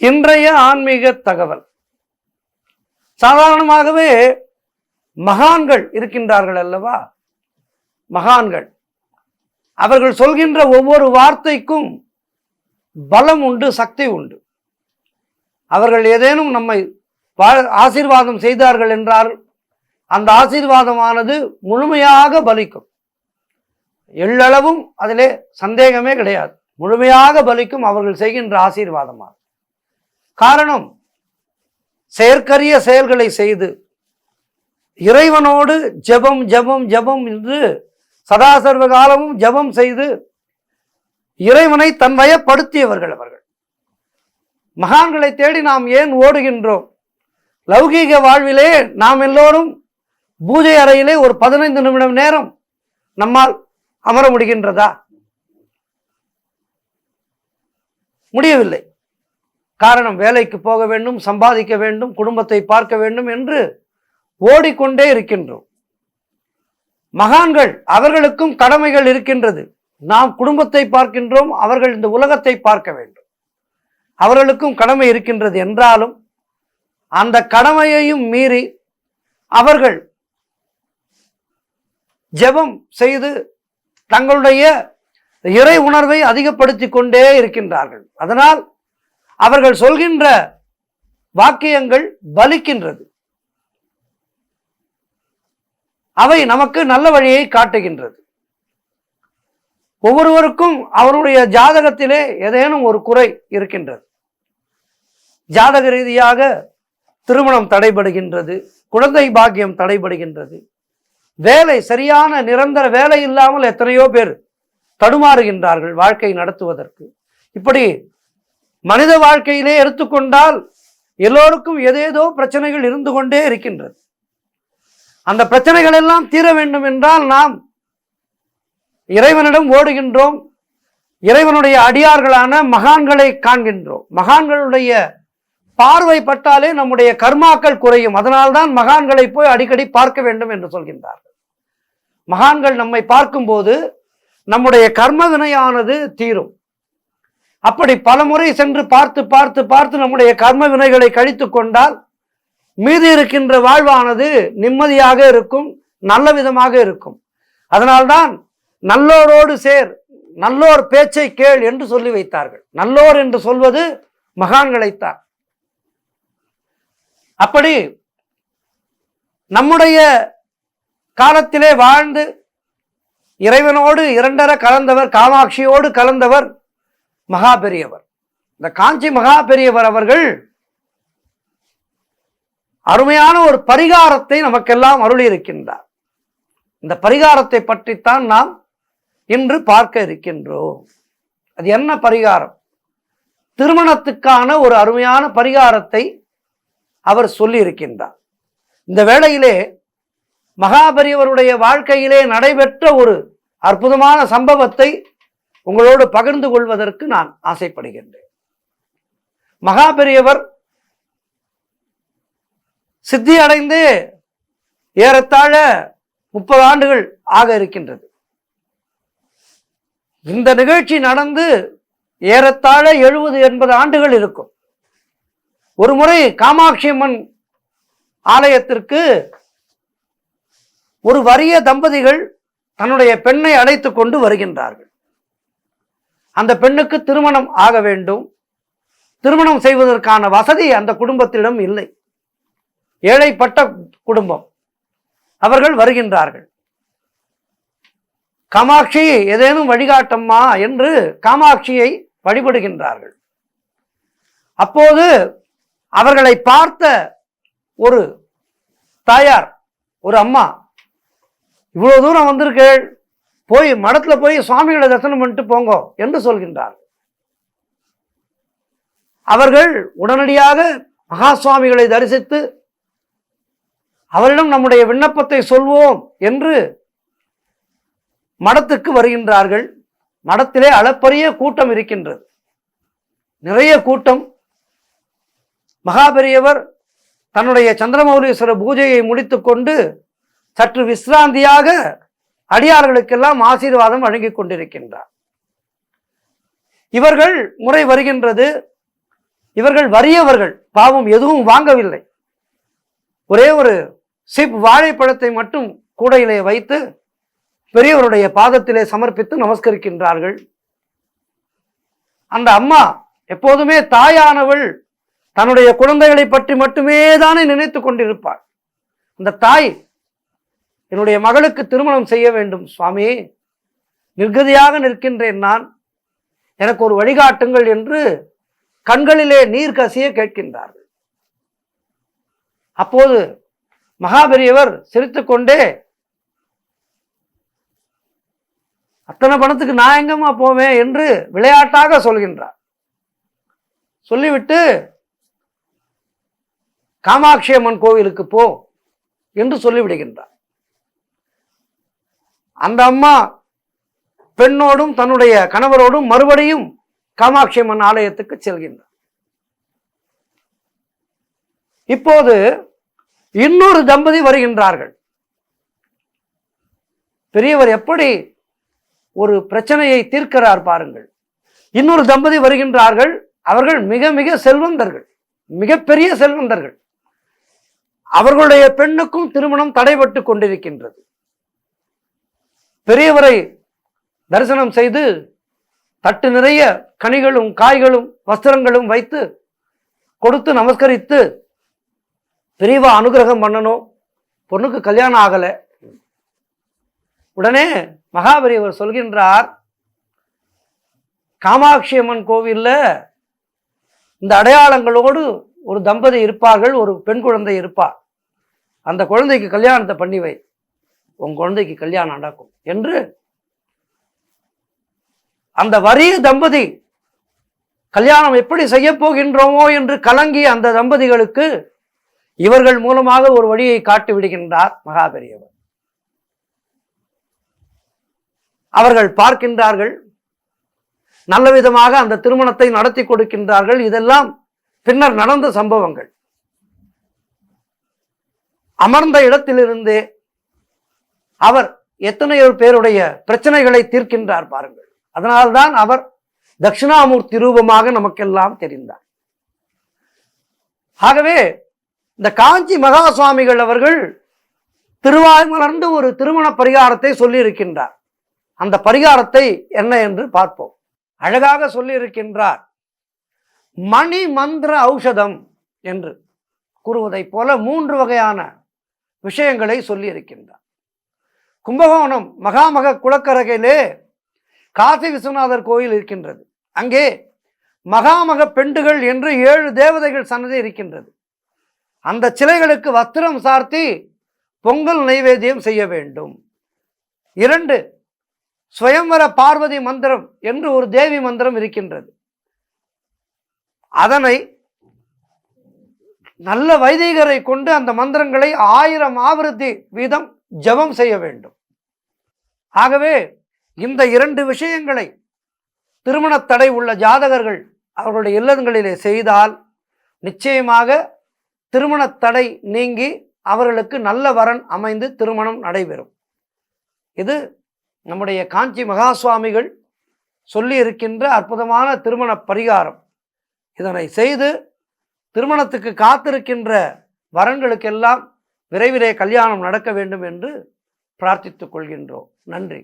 இன்றைய ஆன்மீக தகவல். சாதாரணமாகவே மகான்கள் இருக்கின்றார்கள் அல்லவா? மகான்கள் அவர்கள் சொல்கின்ற ஒவ்வொரு வார்த்தைக்கும் பலம் உண்டு, சக்தி உண்டு. அவர்கள் ஏதேனும் நம்மை ஆசீர்வாதம் செய்தார்கள் என்றால் அந்த ஆசீர்வாதமானது முழுமையாக பலிக்கும். எள்ளளவும் அதிலே சந்தேகமே கிடையாது. முழுமையாக பலிக்கும் அவர்கள் செய்கின்ற ஆசீர்வாதமாக. காரணம், செயற்கரிய செயல்களை செய்து இறைவனோடு ஜெபம் ஜெபம் ஜெபம் என்று சதாசர்வ காலமும் ஜெபம் செய்து இறைவனை தன்வயப்படுத்தியவர்கள் அவர்கள். மகான்களை தேடி நாம் ஏன் ஓடுகின்றோம்? லௌகீக வாழ்விலே நாம் எல்லோரும் பூஜை அறையிலே ஒரு 15 நிமிடம் நேரம் நம்மால் அமர முடிகின்றதா? முடியவில்லை. காரணம், வேலைக்கு போக வேண்டும், சம்பாதிக்க வேண்டும், குடும்பத்தை பார்க்க வேண்டும் என்று ஓடிக்கொண்டே இருக்கின்றோம். மகான்கள் அவர்களுக்கும் கடமைகள் இருக்கின்றது. நாம் குடும்பத்தை பார்க்கின்றோம், அவர்கள் இந்த உலகத்தை பார்க்க வேண்டும். அவர்களுக்கும் கடமை இருக்கின்றது. என்றாலும் அந்த கடமையையும் மீறி அவர்கள் ஜெபம் செய்து தங்களுடைய இறை உணர்வை அதிகப்படுத்தி கொண்டே இருக்கின்றார்கள். அதனால் அவர்கள் சொல்கின்ற வாக்கியங்கள் பலிக்கின்றது. அவை நமக்கு நல்ல வழியை காட்டுகின்றது. ஒவ்வொருவருக்கும் அவருடைய ஜாதகத்திலே ஏதேனும் ஒரு குறை இருக்கின்றது. ஜாதக ரீதியாக திருமணம் தடைபடுகின்றது, குழந்தை பாக்கியம் தடைபடுகின்றது, வேலை, சரியான நிரந்தர வேலை இல்லாமல் எத்தனையோ பேர் தடுமாறுகின்றார்கள் வாழ்க்கை நடத்துவதற்கு. இப்படி மனித வாழ்க்கையிலே எடுத்துக்கொண்டால் எல்லோருக்கும் ஏதேதோ பிரச்சனைகள் இருந்து கொண்டே இருக்கின்றது. அந்த பிரச்சனைகள் எல்லாம் தீர வேண்டும் என்றால் நாம் இறைவனிடம் ஓடுகின்றோம். இறைவனுடைய அடியார்களான மகான்களை காண்கின்றோம். மகான்களுடைய பார்வை பட்டாலே நம்முடைய கர்மாக்கள் குறையும். அதனால்தான் மகான்களை போய் அடிக்கடி பார்க்க வேண்டும் என்று சொல்கின்றார்கள். மகான்கள் நம்மை பார்க்கும்போது நம்முடைய கர்ம வினையானது தீரும். அப்படி பல முறை சென்று பார்த்து பார்த்து பார்த்து நம்முடைய கர்ம வினைகளை கழித்து கொண்டால் மீதி இருக்கின்ற வாழ்வானது நிம்மதியாக இருக்கும், நல்ல விதமாக இருக்கும். அதனால்தான் நல்லோரோடு சேர், நல்லோர் பேச்சை கேள் என்று சொல்லி வைத்தார்கள். நல்லோர் என்று சொல்வது மகான்களைத்தான். அப்படி நம்முடைய காலத்திலே வாழ்ந்து இறைவனோடு இரண்டர கலந்தவர், காமாட்சியோடு கலந்தவர் மகா பெரியவர். இந்த காஞ்சி மகா பெரியவர் அவர்கள் அருமையான ஒரு பரிகாரத்தை நமக்கெல்லாம் அருளி இருக்கின்றார். இந்த பரிகாரத்தை பற்றித்தான் நாம் இன்று பார்க்க இருக்கின்றோம். அது என்ன பரிகாரம்? திருமணத்துக்கான ஒரு அருமையான பரிகாரத்தை அவர் சொல்லி இருக்கின்றார். இந்த வேளையிலே மகாபெரியவருடைய வாழ்க்கையிலே நடைபெற்ற ஒரு அற்புதமான சம்பவத்தை உங்களோடு பகிர்ந்து கொள்வதற்கு நான் ஆசைப்படுகின்றேன். மகாபெரியவர் சித்தி அடைந்து ஏறத்தாழ 30 ஆண்டுகள் ஆக இருக்கின்றது. இந்த நிகழ்ச்சி நடந்து ஏறத்தாழ 70-80 ஆண்டுகள் இருக்கும். ஒரு முறை காமாட்சி அம்மன் ஆலயத்திற்கு ஒரு வறிய தம்பதிகள் தன்னுடைய பெண்ணை அழைத்து கொண்டு வருகின்றார்கள். அந்த பெண்ணுக்கு திருமணம் ஆக வேண்டும். திருமணம் செய்வதற்கான வசதி அந்த குடும்பத்திடம் இல்லை. ஏழைப்பட்ட குடும்பம். அவர்கள் வருகின்றார்கள். காமாட்சி, ஏதேனும் வழிகாட்டம்மா என்று காமாட்சியை வழிபடுகின்றார்கள். அப்போது அவர்களை பார்த்த ஒரு தாயார், ஒரு அம்மா, இவ்வளவு தூரம் வந்திருக்கேள், போய் மடத்துல போய் சுவாமிகளை தரிசனம் பண்ணிட்டு போங்க என்று சொல்கின்றார். அவர்கள் உடனடியாக மகா சுவாமிகளை தரிசித்து அவரிடம் நம்முடைய விண்ணப்பத்தை சொல்வோம் என்று மடத்துக்கு வருகின்றார்கள். மடத்திலே அளப்பரிய கூட்டம் இருக்கின்றது, நிறைய கூட்டம். மகாபெரியவர் தன்னுடைய சந்திரமௌலீஸ்வர பூஜையை முடித்துக்கொண்டு சற்று விசிராந்தியாக அடியார்களுக்கெல்லாம் ஆசீர்வாதம் வழங்கி கொண்டிருக்கின்றார். இவர்கள் முறை வருகின்றது. இவர்கள் வறியவர்கள், பாவம் எதுவும் வாங்கவில்லை. ஒரே ஒரு சிப் வாழைப்பழத்தை மட்டும் கூடையிலே வைத்து பெரியவருடைய பாதத்திலே சமர்ப்பித்து நமஸ்கரிக்கின்றார்கள். அந்த அம்மா எப்போதுமே தாயானவள் தன்னுடைய குழந்தைகளை பற்றி மட்டுமே தானே நினைத்து கொண்டிருப்பாள். அந்த தாய், என்னுடைய மகளுக்கு திருமணம் செய்ய வேண்டும் சுவாமி, நிர்கதியாக நிற்கின்றேன் நான், எனக்கு ஒரு வழிகாட்டுங்கள் என்று கண்களிலே நீர் கசிய கேட்கின்றார்கள். அப்போது மகாபெரியவர் சிரித்துக்கொண்டே, அத்தனை பணத்துக்கு நான் எங்கம்மா போவேன் என்று விளையாட்டாக சொல்கின்றார். சொல்லிவிட்டு காமாட்சி அம்மன் கோவிலுக்கு போ என்று சொல்லிவிடுகின்றார். அந்த அம்மா பெண்ணோடும் தன்னுடைய கணவரோடும் மறுபடியும் காமாட்சி அம்மன் ஆலயத்துக்கு செல்கின்றார். இப்போது இன்னொரு தம்பதி வருகின்றார்கள். பெரியவர் எப்படி ஒரு பிரச்சனையை தீர்க்கிறார் பாருங்கள். இன்னொரு தம்பதி வருகின்றார்கள். அவர்கள் மிக மிக செல்வந்தர்கள், மிகப்பெரிய செல்வந்தர்கள். அவர்களுடைய பெண்ணுக்கும் திருமணம் தடைபட்டு கொண்டிருக்கின்றது. பெரியவரை தரிசனம் செய்து தட்டு நிறைய கனிகளும் காய்களும் வஸ்திரங்களும் வைத்து கொடுத்து நமஸ்கரித்து, பெரியவா அனுகிரகம் பண்ணணும், பொண்ணுக்கு கல்யாணம் ஆகலை. உடனே மகாபெரியவர் சொல்கின்றார், காமாட்சி அம்மன் கோவிலில் இந்த அடையாளங்களோடு ஒரு தம்பதி இருப்பார்கள், ஒரு பெண் குழந்தை இருப்பார், அந்த குழந்தைக்கு கல்யாணத்தை பண்ணி வை, உன் குழந்தைக்கு கல்யாணம் நடக்கும் என்று அந்த வறிய தம்பதி கல்யாணம் எப்படி செய்ய போகின்றோமோ என்று கலங்கி அந்த தம்பதிகளுக்கு இவர்கள் மூலமாக ஒரு வழியை காட்டி விடுகின்றார் மகாபெரியவர். அவர்கள் பார்க்கின்றார்கள், நல்ல விதமாக அந்த திருமணத்தை நடத்தி கொடுக்கின்றார்கள். இதெல்லாம் பின்னர் நடந்த சம்பவங்கள். அமர்ந்த இடத்திலிருந்தே அவர் எத்தனையோ பேருடைய பிரச்சனைகளை தீர்க்கின்றார் பாருங்கள். அதனால்தான் அவர் தட்சிணாமூர்த்தி ரூபமாக நமக்கெல்லாம் தெரிந்தார். ஆகவே இந்த காஞ்சி மகா சுவாமிகள் அவர்கள் திருவாய்மலர்ந்து ஒரு திருமண பரிகாரத்தை சொல்லி இருக்கின்றார். அந்த பரிகாரத்தை என்ன என்று பார்ப்போம். அழகாக சொல்லி இருக்கின்றார். மணி மந்திர ஔஷதம் என்று கூறுவதைப் போல 3 வகையான விஷயங்களை சொல்லி இருக்கின்றார். கும்பகோணம் மகாமக குளக்கரையிலே காசி விஸ்வநாதர் கோயில் இருக்கின்றது. அங்கே மகாமக பெண்டுகள் என்று 7 தேவதைகள் சன்னதி இருக்கின்றது. அந்த சிலைகளுக்கு வஸ்திரம் சார்த்தி பொங்கல் நைவேத்தியம் செய்ய வேண்டும். 2 ஸ்வயம்வர பார்வதி மந்திரம் என்று ஒரு தேவி மந்திரம் இருக்கின்றது. அதனை நல்ல வைதிகரை கொண்டு அந்த மந்திரங்களை 1000 ஆவர்த்தி வீதம் ஜபம் செய்ய வேண்டும். ஆகவே இந்த 2 விஷயங்களை திருமண தடை உள்ள ஜாதகர்கள் அவர்களுடைய இல்லங்களிலே செய்தால் நிச்சயமாக திருமண தடை நீங்கி அவர்களுக்கு நல்ல வரன் அமைந்து திருமணம் நடைபெறும். இது நம்முடைய காஞ்சி மகா சுவாமிகள் சொல்லி இருக்கின்ற அற்புதமான திருமண பரிகாரம். இதனை செய்து திருமணத்துக்கு காத்திருக்கின்ற வரன்களுக்கெல்லாம் விரைவிலே கல்யாணம் நடக்க வேண்டும் என்று பிரார்த்தித்துக் கொள்கின்றோம். நன்றி.